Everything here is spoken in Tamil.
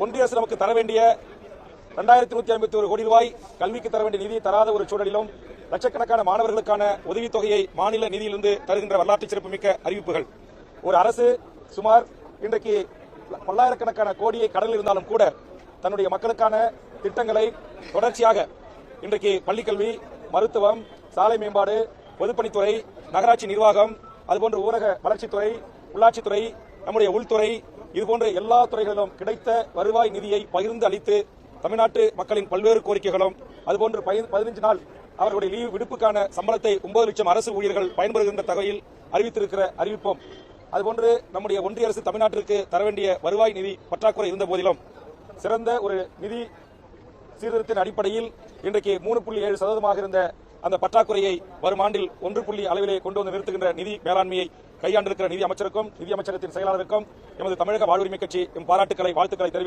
ஒன்றிய அரசு நமக்கு தர வேண்டிய 2151 கோடி ரூபாய் கல்விக்கு தர வேண்டிய நிதி தராத ஒரு சூழலிலும் லட்சக்கணக்கான மாணவர்களுக்கான உதவித்தொகையை மாநில நிதியிலிருந்து தருகின்ற வரலாற்று சிறப்புமிக்க அறிவிப்புகள். ஒரு அரசு சுமார் இன்றைக்கு பல்லாயிரக்கணக்கான கோடியை கடலில் இருந்தாலும் கூட தன்னுடைய மக்களுக்கான திட்டங்களை தொடர்ச்சியாக இன்றைக்கு பள்ளிக்கல்வி, மருத்துவம், சாலை மேம்பாடு, பொதுப்பணித்துறை, நகராட்சி நிர்வாகம், அதுபோன்ற ஊரக வளர்ச்சித்துறை, உள்ளாட்சித்துறை, நம்முடைய உள்துறை, இதுபோன்ற எல்லா துறைகளிலும் கிடைத்த வருவாய் நிதியை பகிர்ந்து அளித்து தமிழ்நாட்டு மக்களின் பல்வேறு கோரிக்கைகளும் அதுபோன்று 15 நாள் அவர்களுடைய லீவு விடுப்புக்கான சம்பளத்தை 9 லட்சம் அரசு ஊழியர்கள் பயன்படுகின்ற தகவலில் அறிவித்திருக்கிற அறிவிப்போம். அதுபோன்று நம்முடைய ஒன்றிய அரசு தமிழ்நாட்டிற்கு தர வேண்டிய வருவாய் நிதி பற்றாக்குறை இருந்த போதிலும் சிறந்த ஒரு நிதி சீர்திருத்தின் அடிப்படையில் இன்றைக்கு 3.7% இருந்த அந்த பற்றாக்குறையை வரும் ஆண்டில் 1 அளவிலே கொண்டு வந்து நிறுத்துகின்ற நிதி மேலாண்மையை கையாண்டிருக்கிற நிதி அமைச்சருக்கும் நிதி அமைச்சகத்தின் செயலாளருக்கும் எமது தமிழக வாழ்வுரிமை கட்சி பாராட்டுக்களை, வாழ்த்துக்களை தெரிவித்து